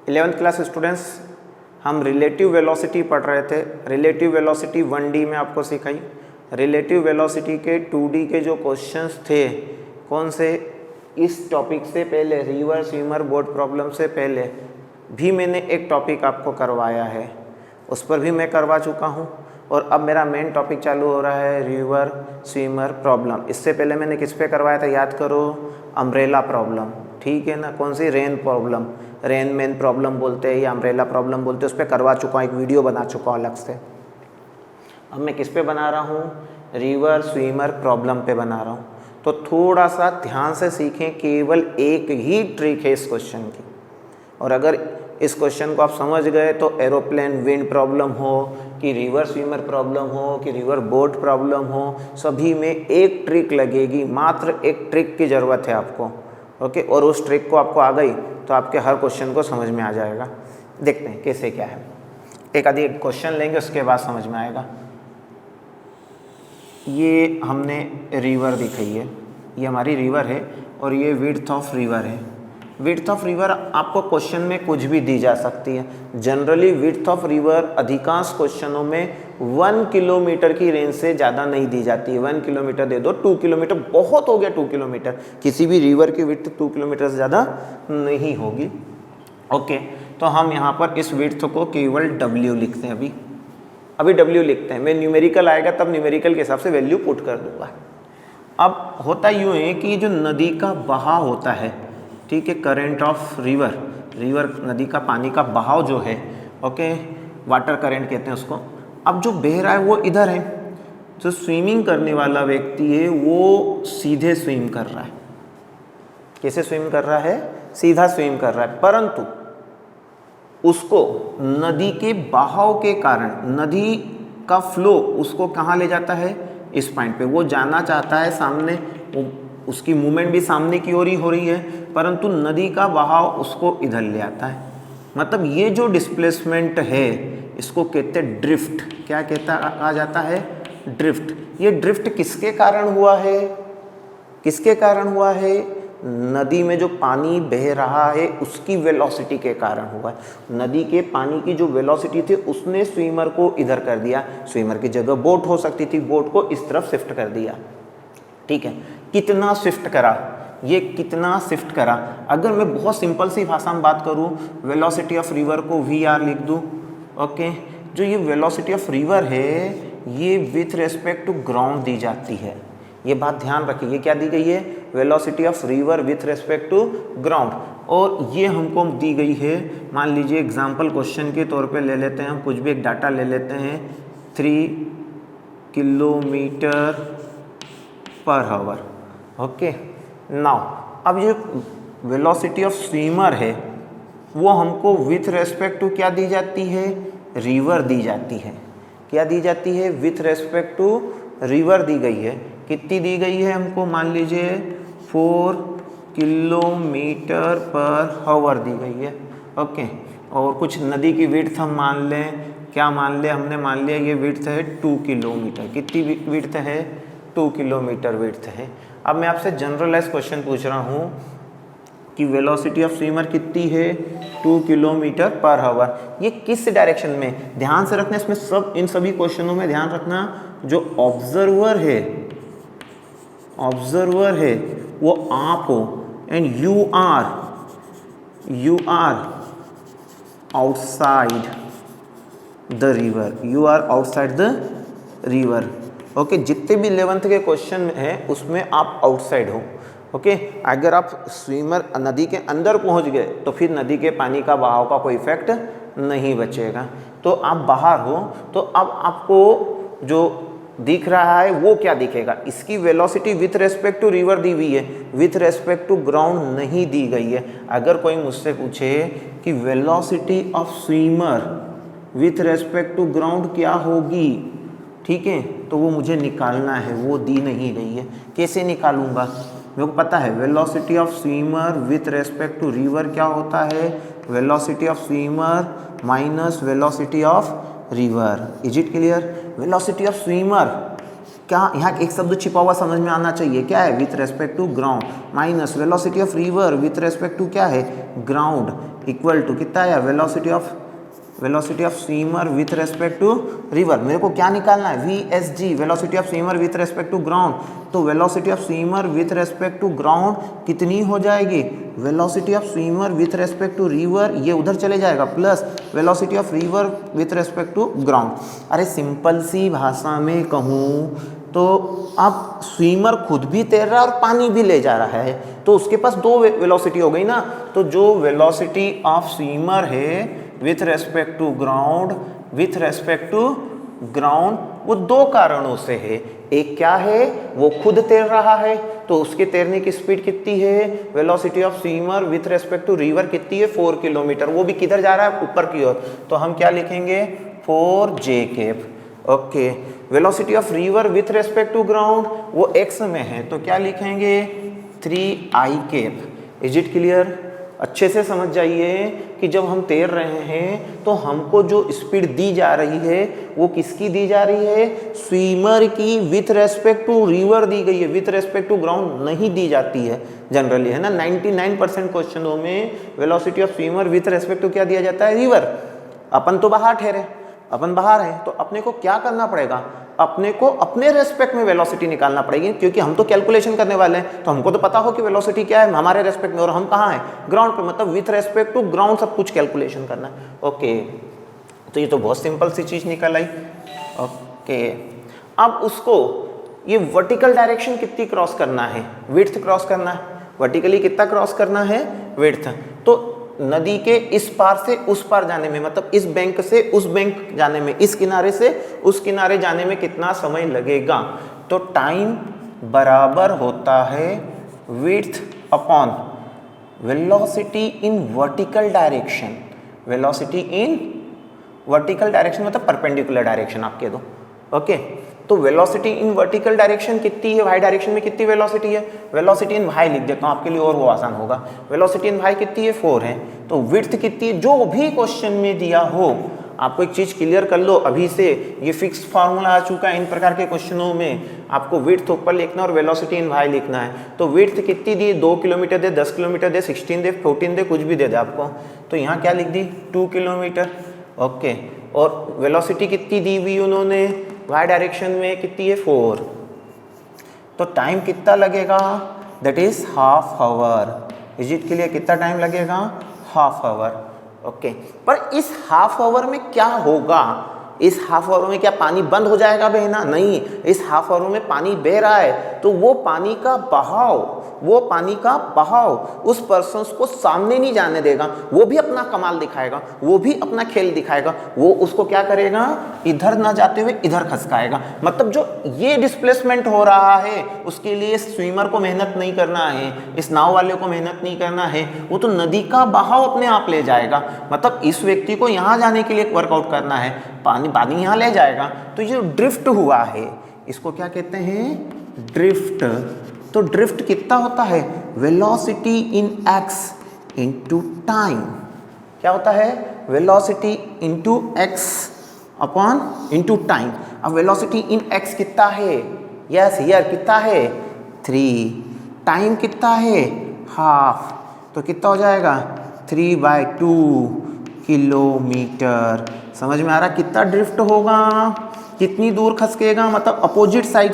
11th class students, हम relative velocity पढ़ रहे थे। रिलेटिव वेलोसिटी 1D में आपको सिखाई। रिलेटिव वेलोसिटी के 2D के जो क्वेश्चंस थे, कौन से, इस टॉपिक से पहले, रिवर स्विमर बोट प्रॉब्लम से पहले भी मैंने एक टॉपिक आपको करवाया है, उस पर भी मैं करवा चुका हूँ। और अब मेरा मेन टॉपिक चालू हो रहा है रिवर स्विमर प्रॉब्लम। इससे पहले मैंने किस पे करवाया था, याद करो, अम्ब्रेला प्रॉब्लम, ठीक है ना। कौन सी, rain problem, rain man problem बोलते हैं या अम्ब्रेला प्रॉब्लम बोलते हैं, उस पर करवा चुका हूँ, एक वीडियो बना चुका हूँ अलग से। अब मैं किस पे बना रहा हूँ, रिवर स्विमर प्रॉब्लम पे बना रहा हूँ। तो थोड़ा सा ध्यान से सीखें, केवल एक ही ट्रिक है इस क्वेश्चन की, और अगर इस क्वेश्चन को आप समझ गए तो एरोप्लेन विंड प्रॉब्लम हो कि रिवर स्विमर प्रॉब्लम हो कि रिवर बोट प्रॉब्लम हो, सभी में एक ट्रिक लगेगी, मात्र एक ट्रिक की ज़रूरत है आपको, ओके। और उस ट्रिक को आपको आ गई तो आपके हर क्वेश्चन को समझ में आ जाएगा। देखते हैं कैसे क्या है, एक आधी क्वेश्चन लेंगे उसके बाद समझ में आएगा। ये हमने रिवर दिखाई है, ये हमारी रिवर है और ये विड्थ ऑफ रिवर है। विड्थ ऑफ रिवर आपको क्वेश्चन में कुछ भी दी जा सकती है। जनरली विड्थ ऑफ रिवर अधिकांश क्वेश्चनों में 1 किलोमीटर की रेंज से ज़्यादा नहीं दी जाती है। 1 किलोमीटर दे दो, 2 किलोमीटर बहुत हो गया, 2 किलोमीटर, किसी भी रिवर की विड्थ 2 किलोमीटर से ज़्यादा नहीं होगी, ओके। तो हम यहाँ पर इस विड्थ को केवल W लिखते हैं। अभी W लिखते हैं, मैं न्यूमेरिकल आएगा तब न्यूमेरिकल के हिसाब से वैल्यू पुट कर दूंगा। अब होता यूँ है कि जो नदी का बहाव होता है, ठीक है, करेंट ऑफ रिवर, रिवर नदी का पानी का बहाव जो है, ओके, वाटर करंट कहते हैं उसको। अब जो बह रहा है वो इधर है, जो स्विमिंग करने वाला व्यक्ति है वो सीधे स्विम कर रहा है। कैसे स्विम कर रहा है, सीधा स्विम कर रहा है, परंतु उसको नदी के बहाव के कारण, नदी का फ्लो उसको कहाँ ले जाता है, इस पॉइंट पे वो जाना चाहता है सामने, उसकी मूवमेंट भी सामने की ओर ही हो रही है, परंतु नदी का बहाव उसको इधर ले आता है। मतलब ये जो डिस्प्लेसमेंट है इसको कहते हैं ड्रिफ्ट। क्या कहता आ जाता है, ड्रिफ्ट। ये ड्रिफ्ट किसके कारण हुआ है, किसके कारण हुआ है, नदी में जो पानी बह रहा है उसकी वेलोसिटी के कारण हुआ है। नदी के पानी की जो वेलोसिटी थी उसने स्विमर को इधर कर दिया, स्विमर की जगह बोट हो सकती थी, बोट को इस तरफ शिफ्ट कर दिया, ठीक है। कितना शिफ्ट करा, ये कितना शिफ्ट करा। अगर मैं बहुत सिंपल सी भाषा में बात करूँ, वेलोसिटी ऑफ रिवर को VR लिख दूँ, ओके। जो ये वेलोसिटी ऑफ रिवर है ये विथ रेस्पेक्ट टू ग्राउंड दी जाती है, ये बात ध्यान रखिए। ये क्या दी गई है, velocity of river with respect to ground, और ये हमको दी गई है, मान लीजिए एग्जाम्पल क्वेश्चन के तौर पे ले लेते हैं हम, कुछ भी एक डाटा ले लेते हैं, 3 kilometre per hour, okay. Now अब ये वेलोसिटी ऑफ स्विमर है वो हमको विथ रेस्पेक्ट टू क्या दी जाती है, रिवर दी जाती है। क्या दी जाती है, विथ रेस्पेक्ट टू रिवर दी गई है। कितनी दी गई है हमको, मान लीजिए 4 किलोमीटर पर आवर दी गई है, ओके। और कुछ नदी की विड्थ हम मान लें, क्या मान लें, हमने मान लिया ये विड्थ है 2 किलोमीटर। कितनी विड्थ है, 2 किलोमीटर विड्थ है। अब मैं आपसे जनरलाइज क्वेश्चन पूछ रहा हूँ कि वेलोसिटी ऑफ स्विमर कितनी है, 2 किलोमीटर पर आवर। ये किस डायरेक्शन में, ध्यान से रखना इसमें, सब इन सभी क्वेश्चनों में ध्यान रखना, जो ऑब्जर्वर है, ऑब्जर्वर है वो आप हो, and you are outside the river, you are outside the river, okay. जितने भी 11th के क्वेश्चन हैं उसमें आप आउटसाइड हो, ओके। अगर आप स्विमर नदी के अंदर पहुंच गए तो फिर नदी के पानी का बहाव का कोई इफेक्ट नहीं बचेगा, तो आप बाहर हो। तो अब आपको जो दिख रहा है वो क्या दिखेगा, इसकी velocity with respect to river दी हुई है, विथ रेस्पेक्ट टू ग्राउंड नहीं दी गई है। अगर कोई मुझसे पूछे कि velocity of swimmer with respect to ground क्या होगी, ठीक है, तो वो मुझे निकालना है, वो दी नहीं गई है। कैसे निकालूंगा, मेरे को पता है velocity of swimmer with respect to river क्या होता है, velocity of swimmer minus velocity of river. Is it clear, velocity of swimmer क्या, यहाँ एक शब्द छिपा हुआ समझ में आना चाहिए, क्या है, with respect to ground, minus velocity of river with respect to क्या है, ग्राउंड, इक्वल टू कितना आया, velocity of swimmer with respect to river. मेरे को क्या निकालना है, VSG, velocity of swimmer with respect to ground. तो velocity of swimmer with respect to ground कितनी हो जाएगी, velocity of swimmer with respect to river, ये उधर चले जाएगा, plus velocity of river with respect to ground. अरे सिंपल सी भाषा में कहूँ तो अब स्विमर खुद भी तैर रहा है और पानी भी ले जा रहा है, तो उसके पास दो वेलोसिटी हो गई ना। तो जो वेलोसिटी ऑफ स्विमर है विथ रेस्पेक्ट टू ग्राउंड वो दो कारणों से है। एक क्या है, वो खुद तैर रहा है तो उसके तैरने की स्पीड कितनी है, velocity of swimmer with respect to river कितनी है, 4 किलोमीटर। वो भी किधर जा रहा है, ऊपर की ओर, तो हम क्या लिखेंगे 4J cap. Okay, velocity of river with respect to ground वो x में है, तो क्या लिखेंगे 3I cap. Is it clear? अच्छे से समझ जाइए कि जब हम तैर रहे हैं तो हमको जो स्पीड दी जा रही है वो किसकी दी जा रही है, स्विमर की विथ रेस्पेक्ट टू रिवर दी गई है, विथ रेस्पेक्ट टू ग्राउंड नहीं दी जाती है जनरली, है ना। 99% क्वेश्चनों में velocity of swimmer with respect to क्या दिया जाता है, रिवर। अपन तो बाहर ठहरे, अपन बाहर हैं, तो अपने को क्या करना पड़ेगा, अपने को अपने रेस्पेक्ट में वेलोसिटी निकालना पड़ेगी, क्योंकि हम तो कैलकुलेशन करने वाले हैं, तो हमको तो पता हो कि वेलोसिटी क्या है हमारे रेस्पेक्ट में, और हम कहाँ हैं, ग्राउंड पे, मतलब विथ रेस्पेक्ट टू ग्राउंड सब कुछ कैलकुलेशन करना है। ओके, तो ये तो बहुत सिंपल सी चीज़ निकल आई। ओके, अब उसको ये वर्टिकल डायरेक्शन कितनी क्रॉस करना है, विड्थ क्रॉस करना है, वर्टिकली कितना क्रॉस करना है, विड्थ। तो नदी के इस पार से उस पार जाने में, मतलब इस बैंक से उस बैंक जाने में, इस किनारे से उस किनारे जाने में कितना समय लगेगा, तो टाइम बराबर होता है width upon velocity in vertical direction. Velocity in vertical direction मतलब परपेंडिकुलर डायरेक्शन आप कह दो। ओके, तो वेलोसिटी इन वर्टिकल डायरेक्शन कितनी है, वाई डायरेक्शन में कितनी वेलोसिटी है, वेलोसिटी इन वाई लिख देता हूँ आपके लिए और वो आसान होगा। वेलोसिटी इन वाई कितनी है, 4 है। तो विड्थ कितनी है, जो भी क्वेश्चन में दिया हो, आपको एक चीज़ क्लियर कर लो अभी से, ये फिक्स फार्मूला आ चुका है इन प्रकार के क्वेश्चनों में, आपको विड्थ ऊपर लिखना और वेलोसिटी इन वाई लिखना है। तो विड्थ कितनी दी, 2 किलोमीटर दे, 10 किलोमीटर दे, 16 दे, 14 दे, कुछ भी दे दे आपको, तो यहाँ क्या लिख दी 2 किलोमीटर। ओके, और वेलोसिटी कितनी दी हुई उन्होंने, वाई डायरेक्शन में कितनी है, 4। तो टाइम कितना लगेगा, that is half hour. Is it clear, कितना टाइम लगेगा, हाफ आवर। ओके, पर इस हाफ आवर में क्या होगा, इस हाफ आवर में क्या पानी बंद हो जाएगा बहना, नहीं, इस हाफ आवर में पानी बह रहा है, तो वो पानी का बहाव उस पर्सन को सामने नहीं जाने देगा, वो भी अपना कमाल दिखाएगा, वो भी अपना खेल दिखाएगा, वो उसको क्या करेगा, इधर ना जाते हुए इधर खसकाएगा। मतलब जो ये डिस्प्लेसमेंट हो रहा है उसके लिए स्विमर को मेहनत नहीं करना है, इस नाव वाले को मेहनत नहीं करना है, वो तो नदी का बहाव अपने आप ले जाएगा। मतलब इस व्यक्ति को यहाँ जाने के लिए वर्कआउट करना है, पानी यहाँ ले जाएगा, तो ये ड्रिफ्ट हुआ है, इसको क्या कहते हैं, ड्रिफ्ट। तो ड्रिफ्ट कितना होता है, वेलोसिटी इन एक्स इंटू टाइम। क्या होता है, velocity into x upon into time. अब वेलोसिटी इन एक्स कितना है, यस हियर कितना है 3, टाइम कितना है हाफ, तो कितना हो जाएगा 3/2 किलोमीटर। समझ में आ रहा कितना ड्रिफ्ट होगा, कितनी दूर खसकेगा, मतलब अपोजिट साइड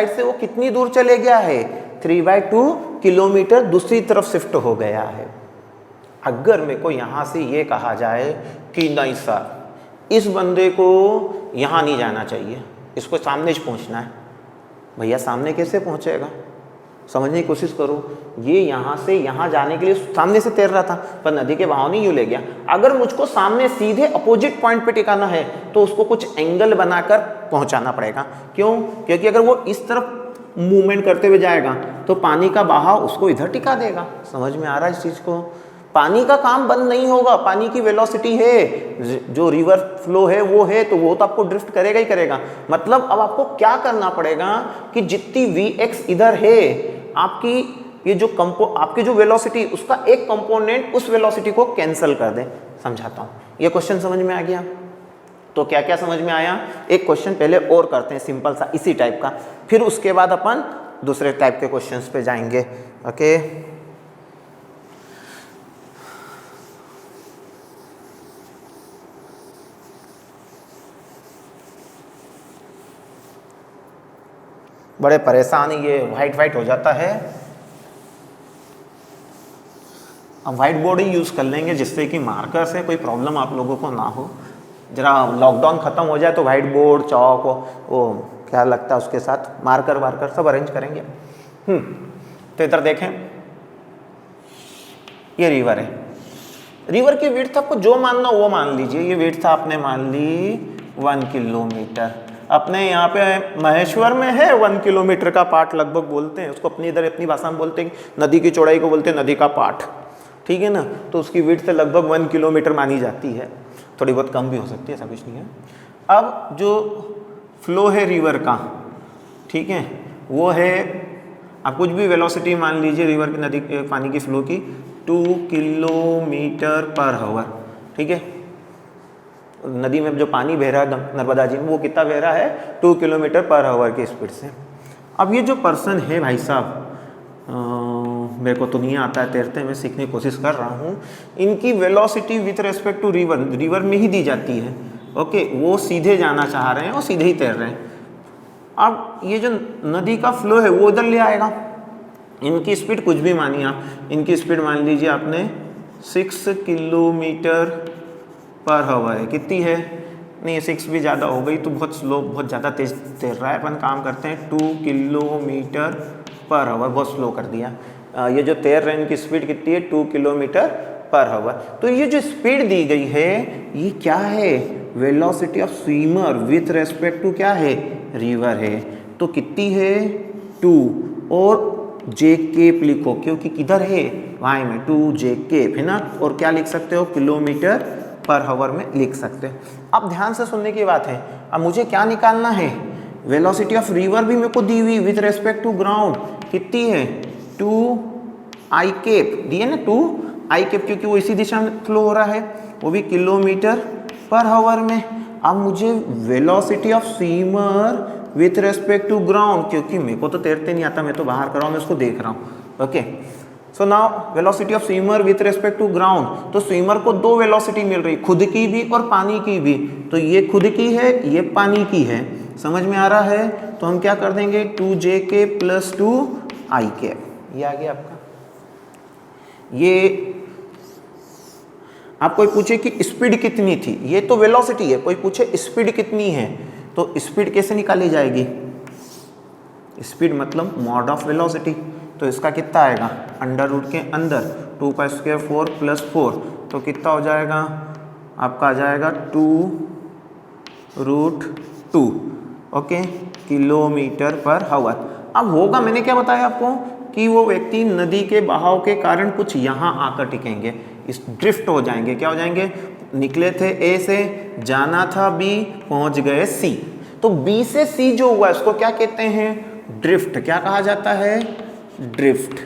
से वो कितनी दूर चले गया है, 3/2 किलोमीटर दूसरी तरफ शिफ्ट हो गया है। अगर मेरे को यहाँ से ये कहा जाए कि नहीं सर इस बंदे को यहाँ नहीं जाना चाहिए, इसको सामने से पहुँचना है, भैया सामने कैसे पहुँचेगा, समझने की कोशिश करो। ये यहाँ से यहाँ जाने के लिए सामने से तैर रहा था, पर नदी के बहाव नहीं यूँ ले गया। अगर मुझको सामने सीधे अपोजिट पॉइंट पे टिकाना है तो उसको कुछ एंगल बनाकर पहुँचाना पड़ेगा। क्यों, क्योंकि अगर वो इस तरफ मूवमेंट करते हुए जाएगा तो पानी का बहाव उसको इधर टिका देगा। समझ में आ रहा है इस चीज़ को, पानी का काम बंद नहीं होगा, पानी की वेलोसिटी है, जो रिवर फ्लो है वो है, तो वो तो आपको ड्रिफ्ट करेगा ही करेगा। मतलब अब आपको क्या करना पड़ेगा कि जितनी Vx इधर है, आपकी ये जो आपकी जो वेलोसिटी, उसका एक कंपोनेंट उस वेलोसिटी को कैंसिल कर दे। समझाता हूँ, ये क्वेश्चन समझ में आ गया, तो क्या क्या समझ में आया, एक क्वेश्चन पहले और करते हैं सिंपल सा इसी टाइप का, फिर उसके बाद अपन दूसरे टाइप के क्वेश्चंस पे जाएंगे। ओके, बड़े परेशान, ये वाइट वाइट हो जाता है। अब वाइट बोर्ड ही यूज़ कर लेंगे जिससे कि मार्कर से कोई प्रॉब्लम आप लोगों को ना हो। जरा लॉकडाउन ख़त्म हो जाए तो वाइट बोर्ड, चौक, वो क्या लगता है उसके साथ मार्कर वार्कर सब अरेंज करेंगे। तो इधर देखें, ये रिवर है। रिवर की विड्थ आपको जो मानना वो मान लीजिए। ये विड्थ आपने मान ली 1 किलोमीटर। अपने यहाँ पे महेश्वर में है 1 किलोमीटर का पाठ लगभग बोलते हैं उसको, अपनी इधर अपनी भाषा में बोलते हैं, नदी की चौड़ाई को बोलते हैं नदी का पाठ, ठीक है ना। तो उसकी विड्थ लगभग 1 किलोमीटर मानी जाती है, थोड़ी बहुत कम भी हो सकती है, ऐसा कुछ नहीं है। अब जो फ्लो है रिवर का, ठीक है, वो है, आप कुछ भी वेलोसिटी मान लीजिए रिवर की, नदी के पानी की फ्लो की 2 किलोमीटर पर आवर, ठीक है। नदी में जो पानी बह रहा है नर्मदा जी में, वो कितना बह रहा है 2 किलोमीटर पर आवर की स्पीड से। अब ये जो पर्सन है भाई साहब, मेरे को तो नहीं आता है तैरते, मैं सीखने की कोशिश कर रहा हूँ। इनकी velocity with respect to river में ही दी जाती है। ओके, वो सीधे जाना चाह रहे हैं, वो सीधे ही तैर रहे हैं। अब ये जो नदी का फ्लो है वो उधर ले आएगा। इनकी स्पीड कुछ भी मानिए आप, इनकी स्पीड मान लीजिए आपने 6 किलोमीटर पर आवर है। कितनी है? नहीं, 6 भी ज़्यादा हो गई तो बहुत स्लो, बहुत ज़्यादा तेज तैर रहा है। अपन काम करते हैं 2 किलोमीटर पर आवर, बहुत स्लो कर दिया। ये जो तैर रहे हैं इनकी स्पीड कितनी है? 2 किलोमीटर पर आवर। तो ये जो स्पीड दी गई है ये क्या है? Velocity of swimmer with respect to क्या है? रिवर है। तो कितनी है? 2, और जे केप लिखो क्योंकि किधर है? वाई में, 2 जे केप है ना। और क्या लिख सकते हो? किलोमीटर पर आवर में लिख सकते हो। अब ध्यान से सुनने की बात है, अब मुझे क्या निकालना है? वेलोसिटी ऑफ रिवर भी मेरे को दी हुई विथ रेस्पेक्ट टू ग्राउंड, कितनी है? 2 आई केप दी है ना, 2 आई केप, क्योंकि वो इसी दिशा में फ्लो हो रहा है, वो भी किलोमीटर पर आवर में। अब मुझे velocity of swimmer with respect to ground, क्योंकि मेरे को तो तैरते नहीं आता, मैं तो बाहर कर रहा हूँ, मैं उसको देख रहा हूँ। Okay, so now velocity of swimmer with respect to ground. तो स्विमर को 2 वेलोसिटी मिल रही, खुद की भी और पानी की भी। तो ये खुद की है, ये पानी की है। समझ में आ रहा है? तो हम क्या कर देंगे? 2j के प्लस 2 आई के, ये आ गया आपका। ये आप कोई पूछे कि स्पीड कितनी थी, ये तो वेलोसिटी है, कोई पूछे स्पीड कितनी है, तो स्पीड कैसे निकाली जाएगी? स्पीड मतलब मॉड ऑफ वेलोसिटी। तो इसका कितना आएगा? अंडर रूट के अंदर 2 का स्क्वायर 4 प्लस 4, तो कितना हो जाएगा आपका? आ जाएगा 2√2, ओके, किलोमीटर पर आवर। अब होगा, मैंने क्या बताया आपको कि वो व्यक्ति नदी के बहाव के कारण कुछ यहाँ आकर टिकेंगे, इस ड्रिफ्ट हो जाएंगे। क्या हो जाएंगे? निकले थे ए से, जाना था बी, पहुँच गए सी। तो बी से सी जो हुआ इसको क्या कहते हैं? ड्रिफ्ट। क्या कहा जाता है? ड्रिफ्ट।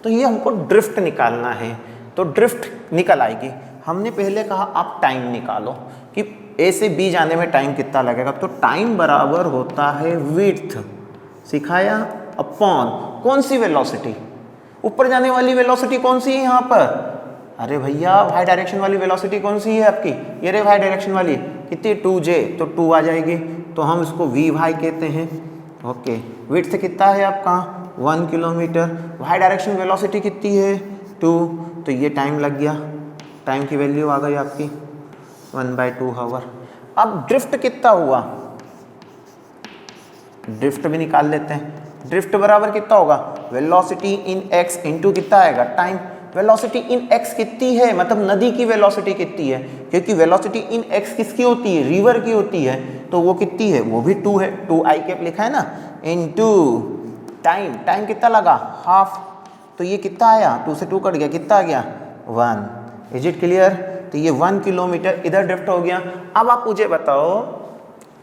तो ये हमको ड्रिफ्ट निकालना है, तो ड्रिफ्ट निकल आएगी। हमने पहले कहा आप टाइम निकालो कि ए से बी जाने में टाइम कितना लगेगा। तो टाइम बराबर होता है विड्थ, सिखाया, अपॉन कौन सी वेलोसिटी? ऊपर जाने वाली वेलोसिटी कौन सी है यहाँ पर? अरे भैया, वाई डायरेक्शन वाली वेलोसिटी कौन सी है आपकी? ये रे वाई डायरेक्शन वाली, कितनी? 2j, तो 2 आ जाएगी, तो हम इसको वी वाई कहते हैं। ओके, विड्थ कितना है आपका? 1 किलोमीटर। वाई डायरेक्शन वेलोसिटी कितनी है? 2, तो ये टाइम लग गया, टाइम की वैल्यू आ गई आपकी 1/2 आवर। अब ड्रिफ्ट कितना हुआ? ड्रिफ्ट भी निकाल लेते हैं। ड्रिफ्ट बराबर कितना होगा? वेलोसिटी इन x इंटू कितना आएगा? टाइम। वेलोसिटी इन x कितनी है? मतलब नदी की वेलोसिटी कितनी है? क्योंकि वेलोसिटी इन x किसकी होती है? रिवर की होती है। तो वो कितनी है? वो भी 2 है, 2 आई कैप लिखा है ना, इनटू टाइम। टाइम कितना लगा? हाफ। तो ये कितना आया? 2 से 2 कट गया, कितना आ गया? 1। Is it clear? तो ये 1 किलोमीटर इधर ड्रिफ्ट हो गया। अब आप मुझे बताओ,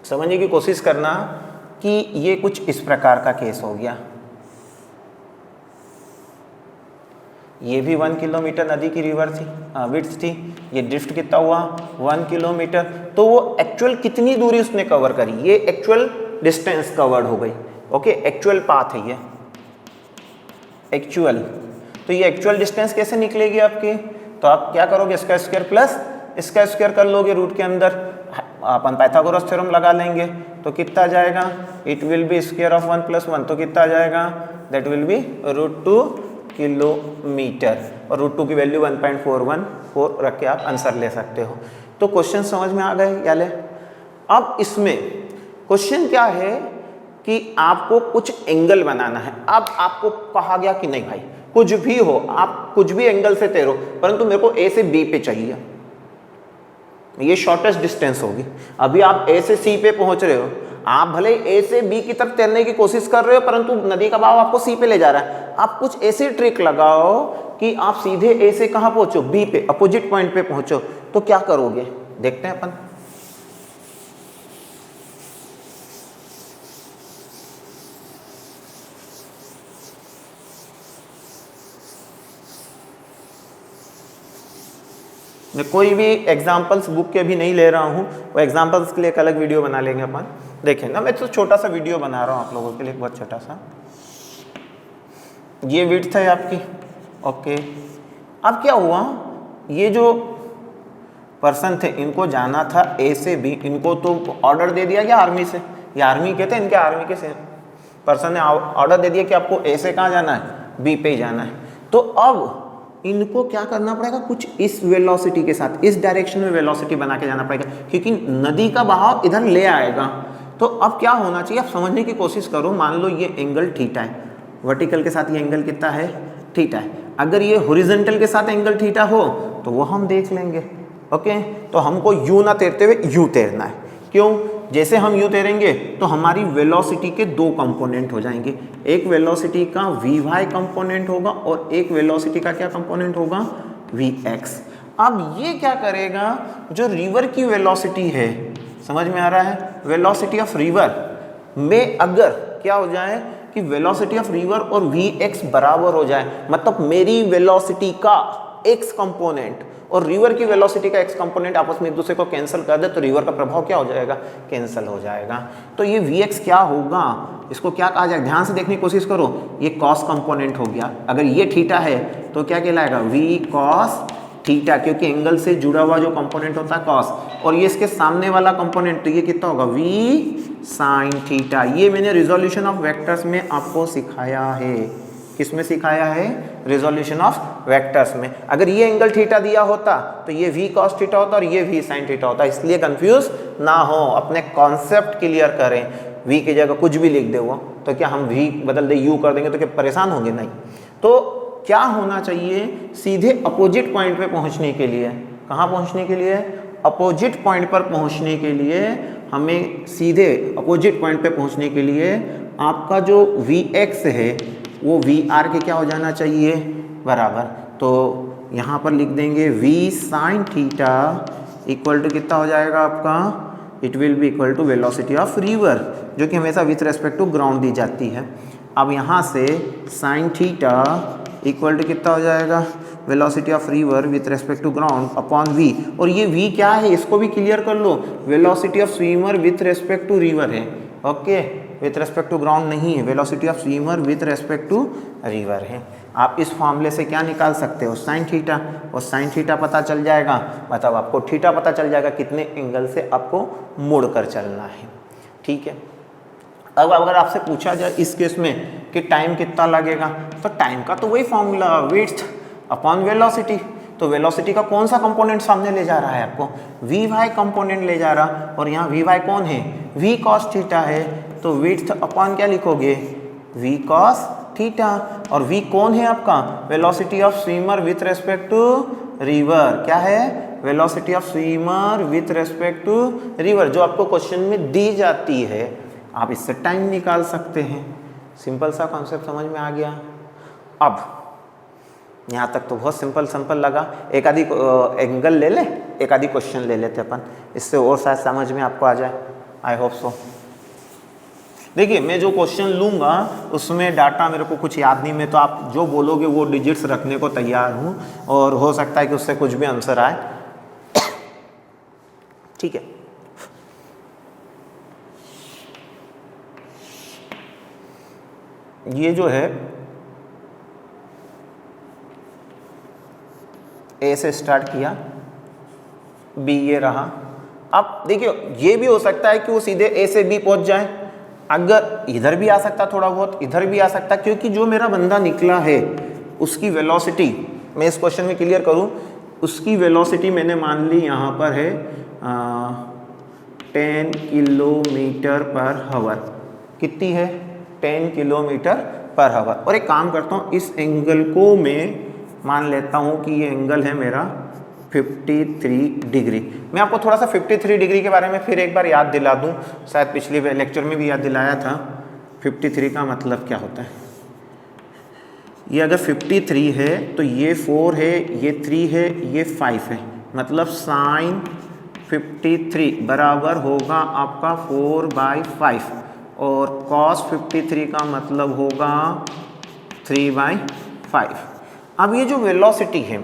समझने की कोशिश करना कि ये कुछ इस प्रकार का केस हो गया। ये भी 1 किलोमीटर नदी की रिवर थी, विड्थ थी। ये ड्रिफ्ट कितना हुआ? 1 किलोमीटर। तो वो एक्चुअल कितनी दूरी उसने कवर करी? ये एक्चुअल डिस्टेंस कवर्ड हो गई। ओके, एक्चुअल पाथ है ये, एक्चुअल। तो ये एक्चुअल डिस्टेंस कैसे निकलेगी आपकी? तो आप क्या करोगे? इसका स्क्वायर प्लस इसका स्क्वायर कर लोगे रूट के अंदर, अपन पाइथागोरस थ्योरम लगा लेंगे तो कितना आ जाएगा, it will B square of 1 + 1 तो कितना आ जाएगा, दैट विल बी √2 किलोमीटर और √2 की वैल्यू 1.414 रख के आप आंसर ले सकते हो। तो क्वेश्चन समझ में आ गए याले। अब इसमें क्वेश्चन क्या है कि आपको कुछ एंगल बनाना है। अब आपको कहा गया कि नहीं भाई कुछ भी हो, आप कुछ भी एंगल से तैरो, परंतु मेरे को ए से बी पे चाहिए, ये शॉर्टेस्ट डिस्टेंस होगी। अभी आप ए से सी पे पहुंच रहे हो, आप भले ए से बी की तरफ तैरने की कोशिश कर रहे हो, परंतु नदी का बहाव आपको सी पे ले जा रहा है। आप कुछ ऐसी ट्रिक लगाओ कि आप सीधे ए से कहां पहुंचो, बी पे, अपोजिट पॉइंट पे पहुंचो। तो क्या करोगे देखते हैं अपन। मैं कोई भी एग्जाम्पल्स बुक के भी नहीं ले रहा हूँ, वो एग्जाम्पल्स के लिए एक अलग वीडियो बना लेंगे अपन। देखें ना, मैं तो छोटा सा वीडियो बना रहा हूँ आप लोगों के लिए, बहुत छोटा सा। ये विड्थ है आपकी, ओके। अब क्या हुआ, ये जो पर्सन थे इनको जाना था ए से बी, इनको तो ऑर्डर दे दिया गया आर्मी से, ये आर्मी के थे, इनके आर्मी के से पर्सन ने ऑर्डर दे दिया कि आपको ए से कहाँ जाना है, बी पे ही जाना है। तो अब इनको क्या करना पड़ेगा, कुछ इस वेलोसिटी के साथ, इस डायरेक्शन में वेलोसिटी बना के जाना पड़ेगा, क्योंकि नदी का बहाव इधर ले आएगा। तो अब क्या होना चाहिए, आप समझने की कोशिश करो। मान लो ये एंगल थीटा है, वर्टिकल के साथ ये एंगल कितना है, थीटा है। अगर ये हॉरिजॉन्टल के साथ एंगल थीटा हो तो वो हम देख लेंगे, ओके। तो हमको यू ना तैरते हुए यू तैरना है। क्यों, जैसे हम यू तैरेंगे तो हमारी वेलोसिटी के दो कंपोनेंट हो जाएंगे, एक वेलोसिटी का vy कंपोनेंट होगा और एक वेलोसिटी का क्या कंपोनेंट होगा, vx। अब ये क्या करेगा, जो रिवर की वेलोसिटी है, समझ में आ रहा है, वेलोसिटी ऑफ रिवर में अगर क्या हो जाए कि वेलोसिटी ऑफ रिवर और vx बराबर हो जाए, मतलब मेरी वेलोसिटी का x कंपोनेंट और रिवर की वेलोसिटी का x कंपोनेंट आपस में एक दूसरे को कैंसिल कर दे, तो रिवर का प्रभाव क्या हो जाएगा, कैंसिल हो जाएगा। तो ये vx क्या होगा, इसको क्या कहा जाए, ध्यान से देखने की कोशिश करो। ये cos कंपोनेंट हो गया, अगर ये थीटा है तो क्या कहलाएगा, v cos थीटा, क्योंकि एंगल से जुड़ा हुआ जो कंपोनेंट होता है cos, और ये इसके सामने वाला कंपोनेंट तो ये कितना होगा, v sin थीटा। ये मैंने रिजोल्यूशन ऑफ वेक्टर्स में आपको सिखाया है। किस में सिखाया है, रिजोल्यूशन ऑफ वेक्टर्स में। अगर ये एंगल थीटा दिया होता तो ये v cos थीटा होता और ये v sin थीटा होता। इसलिए कंफ्यूज ना हो, अपने कॉन्सेप्ट क्लियर करें। v की जगह कुछ भी लिख दे वो, तो क्या हम v बदल दे u कर देंगे तो क्या परेशान होंगे, नहीं। तो क्या होना चाहिए, सीधे अपोजिट पॉइंट पे पहुंचने के लिए, कहाँ पहुंचने के लिए, अपोजिट पॉइंट पर पहुंचने के लिए, हमें सीधे अपोजिट पॉइंट पे पहुंचने के लिए आपका जो vx है वो vr के क्या हो जाना चाहिए, बराबर। तो यहाँ पर लिख देंगे v sin theta equal to कितना हो जाएगा आपका, it will be equal to velocity of river, जो कि हमेशा विथ रेस्पेक्ट टू ग्राउंड दी जाती है। अब यहाँ से sin थीटा इक्वल टू कितना हो जाएगा, velocity of river with respect to ground upon v, और ये v क्या है इसको भी क्लियर कर लो, velocity of swimmer with respect to river है, okay, with respect to ground नहीं है, velocity of swimmer with respect to river है। आप इस फॉर्मूले से क्या निकाल सकते हो, साइन थीटा, और साइन थीटा पता चल जाएगा, मतलब आपको थीटा पता चल जाएगा कितने एंगल से आपको मुड़ कर चलना है, ठीक है। अब अगर आपसे पूछा जाए इस केस में कि टाइम कितना लगेगा, तो टाइम का तो वही फॉर्मूला, विड्थ अपॉन वेलोसिटी। तो वेलोसिटी का कौन सा कंपोनेंट सामने ले जा रहा है आपको, vy कंपोनेंट ले जा रहा, और यहाँ vy कौन है, v cos थीटा है, तो विड्थ अपॉन क्या लिखोगे, v cos थीटा, और v कौन है आपका, velocity of swimmer with respect to river, क्या है, velocity of swimmer with respect to river, जो आपको क्वेश्चन में दी जाती है। आप इससे टाइम निकाल सकते हैं। सिंपल सा कॉन्सेप्ट समझ में आ गया। अब यहाँ तक तो बहुत सिंपल लगा। एक आधी एंगल ले ले, एक आधी क्वेश्चन ले लेते अपन, इससे और शायद समझ में आपको आ जाए, आई होप सो। देखिए मैं जो क्वेश्चन लूँगा उसमें डाटा मेरे को कुछ याद नहीं, मैं तो आप जो बोलोगे वो डिजिट्स रखने को तैयार हूँ, और हो सकता है कि उससे कुछ भी आंसर आए, ठीक है। ये जो है ए से स्टार्ट किया, बी ये रहा, अब देखिए ये भी हो सकता है कि वो सीधे ए से बी पहुंच जाए, अगर इधर भी आ सकता थोड़ा बहुत, इधर भी आ सकता, क्योंकि जो मेरा बंदा निकला है उसकी वेलोसिटी, मैं इस क्वेश्चन में क्लियर करूं, उसकी वेलोसिटी मैंने मान ली यहाँ पर है 10 किलोमीटर पर हावर। कितनी है? 10 किलोमीटर पर हावर। और एक काम करता हूँ, इस एंगल को मैं मान लेता हूँ कि ये एंगल है मेरा 53 डिग्री। मैं आपको थोड़ा सा 53 डिग्री के बारे में फिर एक बार याद दिला दूँ, शायद पिछले लेक्चर में भी याद दिलाया था। 53 का मतलब क्या होता है? ये अगर 53 है तो ये 4 है, ये 3 है, ये 5 है, मतलब साइन 53 बराबर होगा आपका 4/5 और कॉस 53 का मतलब होगा 3/5। अब ये जो वेलोसिटी है,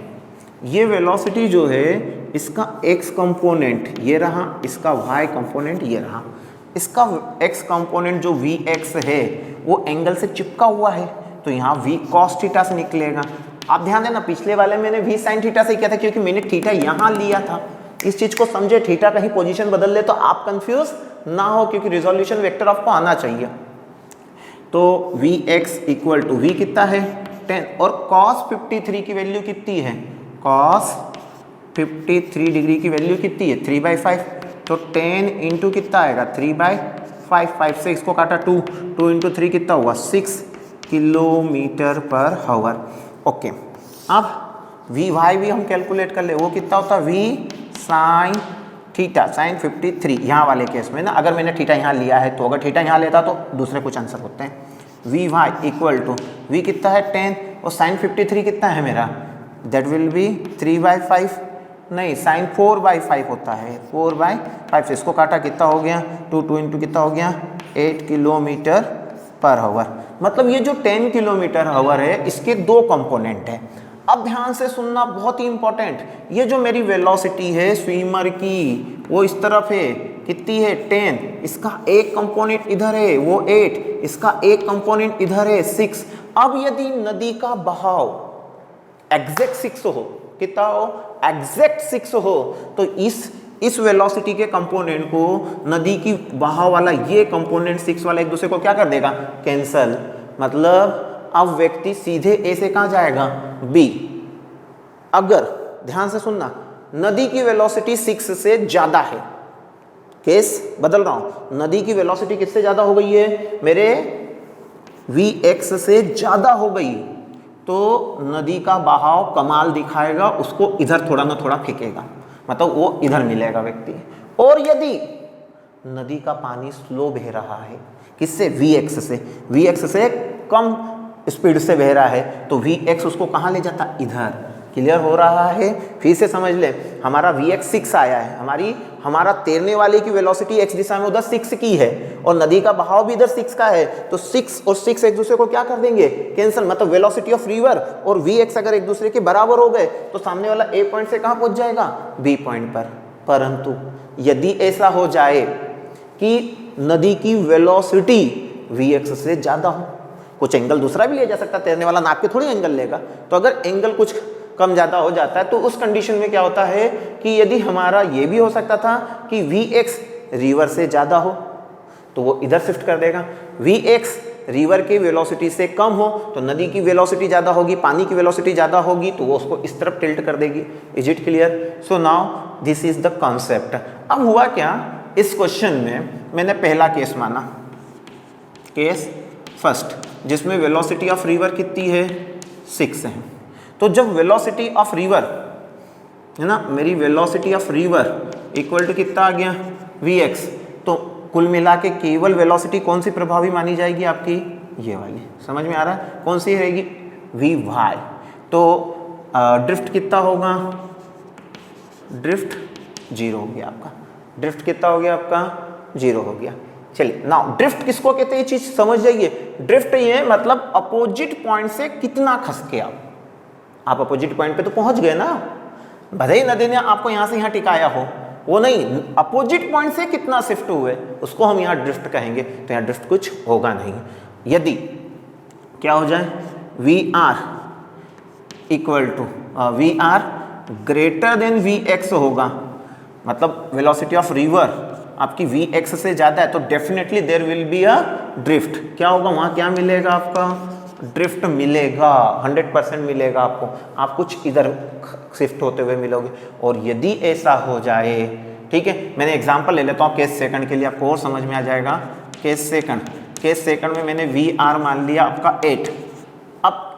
ये वेलोसिटी जो है इसका x कंपोनेंट ये रहा, इसका y कंपोनेंट ये रहा। इसका x कंपोनेंट जो vx है वो एंगल से चिपका हुआ है, तो यहाँ v cos थीटा से निकलेगा। आप ध्यान देना, पिछले वाले मैंने v sin थीटा से किया था क्योंकि मैंने थीटा यहाँ लिया था। इस चीज को समझे, थीटा कहीं पोजीशन बदल ले तो आप कंफ्यूज ना हो, क्योंकि रिजोल्यूशन वेक्टर आपको आना चाहिए। तो vx इक्वल टू v कितना है 10 और cos 53 की वैल्यू कितनी है? cos 53 डिग्री की वैल्यू कितनी है? 3/5। तो 10 इंटू कितना आएगा? 3/5। 5 से इसको काटा 2, 2 इंटू 3 कितना हुआ? 6 किलोमीटर पर हावर। ओके, अब वी वाई भी हम कैलकुलेट कर ले, वो कितना होता है? v साइन थीटा, साइन 53 यहाँ वाले केस में ना, अगर मैंने थीटा यहाँ लिया है तो, अगर थीटा यहाँ लेता तो दूसरे कुछ आंसर होते हैं। V Y equal to V कितना है 10 और साइन 53 कितना है मेरा? दैट विल बी 3/5, नहीं साइन 4/5 होता है, 4/5 से इसको काटा कितना हो गया? 2 इंटू कितना हो गया? 8 किलोमीटर पर हावर। मतलब ये जो 10 किलोमीटर हावर है इसके दो कंपोनेंट है। अब ध्यान से सुनना, बहुत ही इंपॉर्टेंट, ये जो मेरी वेलोसिटी है स्विमर की वो इस तरफ है, कितनी है? 10। इसका एक कंपोनेंट इधर है वो 8, इसका एक कंपोनेंट इधर है 6। अब यदि नदी का बहाव एग्जैक्ट 6 हो, कितना हो? एग्जैक्ट 6 हो, तो इस वेलोसिटी के कंपोनेंट को नदी की बहाव वाला ये कंपोनेंट 6 वाला एक दूसरे को क्या कर देगा? कैंसल। मतलब अब व्यक्ति सीधे ए से कहाँ जाएगा? बी। अगर ध्यान से सुनना, नदी की वेलोसिटी 6 से ज्यादा है, केस बदल रहा हूं, नदी की वेलोसिटी किससे ज्यादा हो गई है? मेरे vx से ज्यादा हो गई, तो नदी का बहाव कमाल दिखाएगा, उसको इधर थोड़ा ना थोड़ा फेंकेगा, मतलब वो इधर मिलेगा व्यक्ति। और यदि नदी का पानी स्लो बह रहा है, किससे? vx से, vx से कम स्पीड से बह रहा है, तो vx उसको कहाँ ले जाता? इधर। क्लियर हो रहा है? फिर से समझ ले, हमारा vx 6 आया है, हमारा तैरने वाले की वेलोसिटी x दिशा में उधर 6 की है और नदी का बहाव भी इधर 6 का है, तो 6 और 6 एक दूसरे को क्या कर देंगे? कैंसिल। मतलब वेलोसिटी ऑफ रिवर और vx अगर एक दूसरे के बराबर हो गए तो सामने वाला a पॉइंट से कहाँ पहुंच जाएगा? b पॉइंट पर। परंतु यदि ऐसा हो जाए कि नदी की वेलोसिटी vx से ज्यादा हो, कुछ एंगल दूसरा भी ले जा सकता, तैरने वाला नाप के थोड़ी एंगल लेगा, तो अगर एंगल कुछ कम ज्यादा हो जाता है तो उस कंडीशन में क्या होता है कि यदि हमारा ये भी हो सकता था कि vx रिवर से ज्यादा हो तो वो इधर शिफ्ट कर देगा, vx रिवर की वेलोसिटी से कम हो तो नदी की वेलोसिटी ज्यादा होगी, पानी की वेलोसिटी ज्यादा होगी तो वो उसको इस तरफ टिल्ट कर देगी। Is it clear? So now this is the concept. अब हुआ क्या, इस क्वेश्चन में मैंने पहला केस माना, केस फर्स्ट, जिसमें वेलोसिटी ऑफ रिवर कितनी है? 6 है। तो जब वेलोसिटी ऑफ रिवर है ना, मेरी velocity of river equal to कितना आ गया? vx, तो कुल मिला के केवल वेलोसिटी कौन सी प्रभावी मानी जाएगी आपकी? ये वाली। समझ में आ रहा है? कौन सी रहेगी? vy। तो ड्रिफ्ट कितना होगा? ड्रिफ्ट 0 हो गया आपका। ड्रिफ्ट कितना हो गया आपका? 0 हो गया। चलिए नाउ ड्रिफ्ट किसको कहते हैं ये चीज समझ जाइए। ड्रिफ्ट ये मतलब अपोजिट पॉइंट से कितना खसके आप अपोजिट पॉइंट पे तो पहुंच गए ना, भले ही नदी ने आपको यहां से यहां टिकाया हो, वो नहीं, अपोजिट पॉइंट से कितना शिफ्ट हुए उसको हम यहाँ ड्रिफ्ट कहेंगे। तो यहाँ ड्रिफ्ट कुछ होगा नहीं। यदि क्या हो जाए? V R equal to V R greater than V x होगा मतलब वेलोसिटी ऑफ रिवर आपकी Vx से ज़्यादा है तो definitely there will be a drift. क्या होगा वहाँ, क्या मिलेगा आपका, ड्रिफ्ट मिलेगा, 100% मिलेगा आपको, आप कुछ इधर शिफ्ट होते हुए मिलोगे। और यदि ऐसा हो जाए, ठीक है, मैंने एग्जांपल ले लेता हूँ केस सेकंड के लिए, आपको और समझ में आ जाएगा। केस सेकंड में मैंने VR मान लिया आपका 8, अब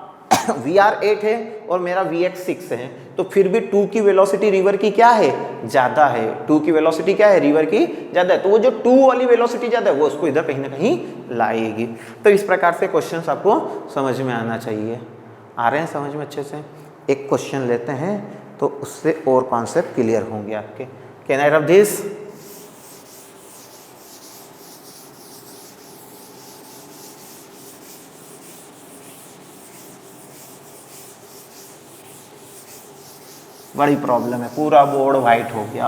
VR 8 है और मेरा Vx 6 है, तो फिर भी 2 की वेलोसिटी रिवर की क्या है, ज़्यादा है। 2 की वेलोसिटी क्या है, रिवर की ज़्यादा है, तो वो जो 2 वाली वेलोसिटी ज़्यादा है वो उसको इधर कहीं ना कहीं लाएगी। तो इस प्रकार से क्वेश्चंस आपको समझ में आना चाहिए। आ रहे हैं समझ में अच्छे से? एक क्वेश्चन लेते हैं तो उससे और कॉन्सेप्ट क्लियर होंगे आपके। Can I rub this? बड़ी प्रॉब्लम है, पूरा बोर्ड वाइट हो गया।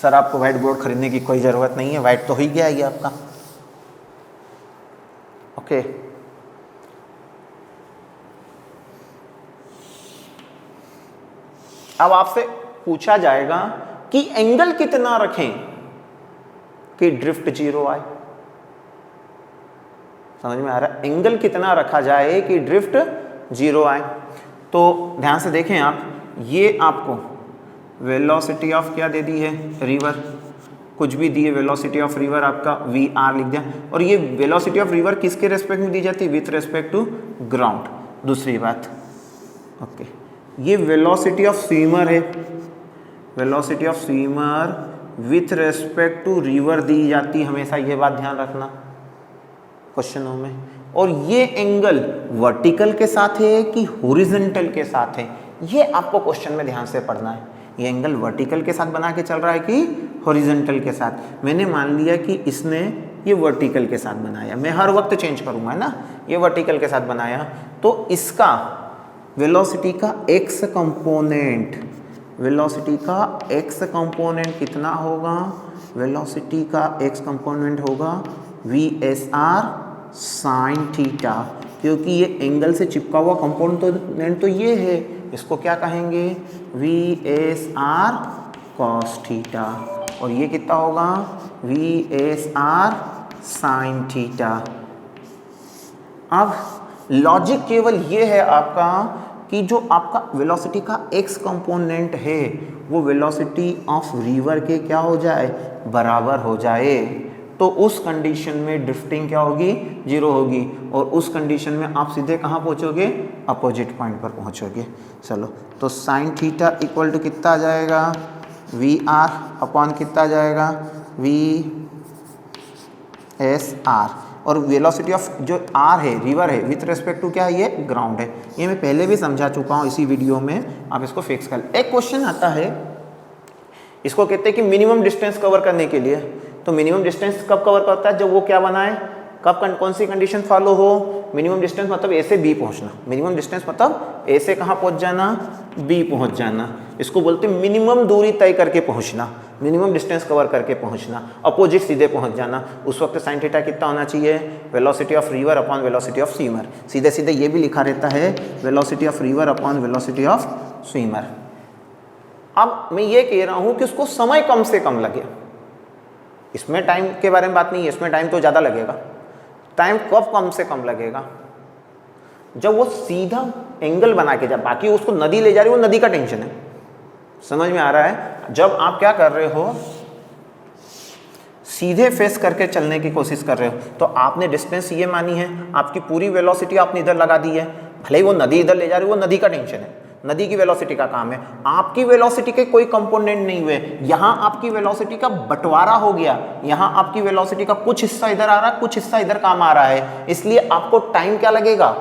सर आपको वाइट बोर्ड खरीदने की कोई ज़रूरत नहीं है, वाइट तो हो ही गया ये आपका। ओके, अब आपसे पूछा जाएगा कि एंगल कितना रखें कि ड्रिफ्ट 0 आए। समझ में आ रहा है? एंगल कितना रखा जाए कि ड्रिफ्ट 0 आए। तो ध्यान से देखें आप, ये आपको वेलोसिटी ऑफ क्या दे दी है, रिवर, कुछ भी दिए, वेलोसिटी ऑफ रिवर आपका VR लिख दिया। और ये वेलोसिटी ऑफ रिवर किसके रेस्पेक्ट में दी जाती है, विथ रेस्पेक्ट टू ग्राउंड। दूसरी बात, ओके, ये वेलोसिटी ऑफ स्विमर है, velocity of swimmer with respect to river दी जाती है, हमेशा ये बात ध्यान रखना क्वेश्चनों में। और ये एंगल वर्टिकल के साथ है कि हॉरिजॉन्टल के साथ है, ये आपको क्वेश्चन में ध्यान से पढ़ना है। ये एंगल वर्टिकल के साथ बना के चल रहा है कि हॉरिजॉन्टल के साथ। मैंने मान लिया कि इसने ये वर्टिकल के साथ बनाया, मैं हर वक्त चेंज करूंगा, है ना, ये वर्टिकल के साथ बनाया, तो इसका वेलोसिटी का x कंपोनेंट, वेलोसिटी का x कंपोनेंट कितना होगा, वेलोसिटी का x कंपोनेंट होगा VSR साइन थीटा, क्योंकि ये एंगल से चिपका हुआ कंपोनेंट तो ये है, इसको क्या कहेंगे, VSR कॉस थीटा, और ये कितना होगा, VSR साइन थीटा। अब लॉजिक केवल ये है आपका कि जो आपका वेलोसिटी का x कंपोनेंट है वो वेलोसिटी ऑफ रिवर के क्या हो जाए, बराबर हो जाए, तो उस कंडीशन में ड्रिफ्टिंग क्या होगी, 0 होगी। और उस कंडीशन में आप सीधे कहाँ पहुँचोगे, अपोजिट पॉइंट पर पहुँचोगे। चलो, तो साइन थीटा इक्वल टू कितना आ जाएगा, VR अपॉन कितना आ जाएगा, VSR। और वेलोसिटी ऑफ जो R है, रिवर है, विथ रेस्पेक्ट टू क्या है, ये ग्राउंड है। ये मैं पहले भी समझा चुका हूँ इसी वीडियो में, आप इसको फिक्स कर। एक क्वेश्चन आता है, इसको कहते हैं कि मिनिमम डिस्टेंस कवर करने के लिए, तो मिनिमम डिस्टेंस कब कवर करता है, जब वो क्या बनाए, कब कौन सी कंडीशन फॉलो हो, मिनिमम डिस्टेंस मतलब A से B पहुंचना, मिनिमम डिस्टेंस मतलब A से कहाँ पहुंच जाना, B पहुंच जाना, इसको बोलते हैं मिनिमम दूरी तय करके पहुंचना, मिनिमम डिस्टेंस कवर करके पहुंचना, अपोजिट सीधे पहुंच जाना। उस वक्त साइन थीटा कितना होना चाहिए, velocity of river upon velocity of swimmer. सीधे सीधे ये भी लिखा रहता है, velocity of river upon velocity of swimmer. अब मैं ये कह रहा हूँ कि उसको समय कम से कम लगे, इसमें टाइम के बारे में बात नहीं है, इसमें टाइम तो ज़्यादा लगेगा। टाइम कब कम से कम लगेगा, जब वो सीधा एंगल बना के, जब बाकी उसको नदी ले जा रही है, वो नदी का टेंशन है। समझ में आ रहा है? जब आप क्या कर रहे हो, सीधे फेस करके चलने की कोशिश कर रहे हो, तो आपने डिस्टेंस ये मानी है, आपकी पूरी वेलोसिटी आपने इधर लगा दी है, भले ही वो नदी इधर ले जा रही है, वो नदी का टेंशन है, नदी की वेलोसिटी का काम है। आपकी वेलोसिटी के कोई कंपोनेंट नहीं हुए, यहाँ आपकी वेलोसिटी का बंटवारा हो गया, यहाँ आपकी वेलोसिटी का कुछ हिस्सा इधर आ रहा है, कुछ हिस्सा इधर काम आ रहा है, इसलिए आपको टाइम क्या लगेगा,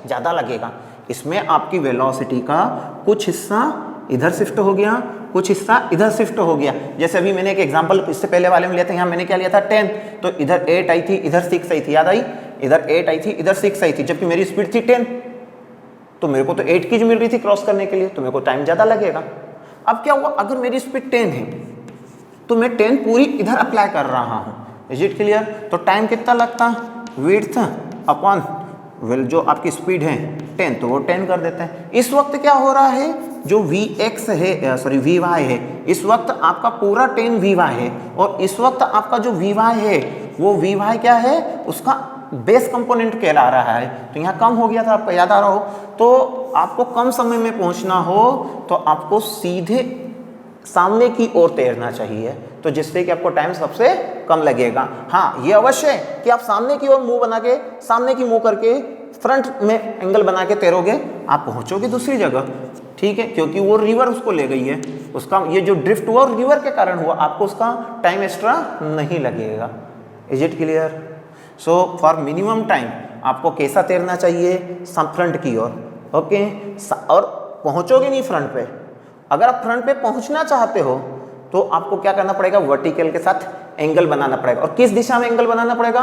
ज़्यादा लगेगा। इसमें आपकी वेलोसिटी का कुछ हिस्सा इधर शिफ्ट हो गया, कुछ हिस्सा इधर शिफ्ट हो गया। जैसे अभी मैंने एक एग्जांपल इससे पहले वाले में लिया था, यहाँ मैंने क्या लिया था 10, तो इधर 8 आई थी, इधर 6 आई थी, याद आई, इधर 8 आई थी, इधर 6 आई थी, जबकि मेरी स्पीड थी 10, तो मेरे को तो 8 की जो मिल रही थी क्रॉस करने के लिए, तो मेरे को टाइम ज़्यादा लगेगा। अब क्या हुआ, अगर मेरी स्पीड 10 है तो मैं 10 पूरी इधर अप्लाई कर रहा हूँ, इज इट क्लियर? तो टाइम कितना लगता, विड्थ अपॉन जो आपकी स्पीड है 10, तो वो 10 कर देते हैं। इस वक्त क्या हो रहा है, जो Vx है सॉरी Vy है, इस वक्त आपका पूरा 10 Vy है और इस वक्त आपका जो Vy है वो Vy क्या है, उसका बेस कंपोनेंट कहला रहा है। तो यहाँ कम हो गया था, आपको याद आ रहा हो। तो आपको कम समय में पहुंचना हो तो आपको सीधे सामने की ओर तैरना चाहिए, तो जिससे कि आपको टाइम सबसे कम लगेगा। हाँ, ये अवश्य है कि आप सामने की ओर मुंह बना के, सामने की मुंह करके फ्रंट में एंगल बना के तैरोगे, आप पहुंचोगे दूसरी जगह, ठीक है, क्योंकि वो रिवर उसको ले गई है। उसका ये जो ड्रिफ्ट हुआ रिवर के कारण हुआ, आपको उसका टाइम एक्स्ट्रा नहीं लगेगा। Is it clear? So for minimum time आपको कैसा तैरना चाहिए, फ्रंट की ओर, ओके। और पहुंचोगे नहीं फ्रंट पे, अगर आप फ्रंट पे पहुंचना चाहते हो तो आपको क्या करना पड़ेगा, वर्टिकल के साथ एंगल बनाना पड़ेगा। और किस दिशा में एंगल बनाना पड़ेगा,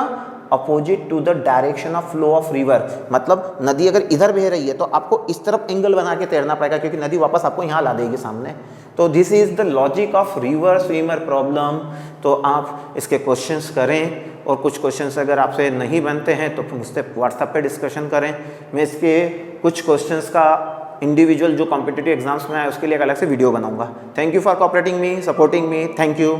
opposite to the direction of flow of river. मतलब नदी अगर इधर बह रही है तो आपको इस तरफ एंगल बना के तैरना पड़ेगा, क्योंकि नदी वापस आपको यहाँ ला देगी सामने। तो this is the logic of river swimmer problem. तो आप इसके क्वेश्चंस करें, और कुछ क्वेश्चंस अगर आपसे नहीं बनते हैं तो मुझसे व्हाट्सएप पे डिस्कशन करें। मैं इसके कुछ क्वेश्चंस का इंडिविजुअल जो कॉम्पिटिटिव एग्जाम्स में आए उसके लिए एक अलग से वीडियो बनाऊंगा। Thank you for cooperating me, supporting me, thank you.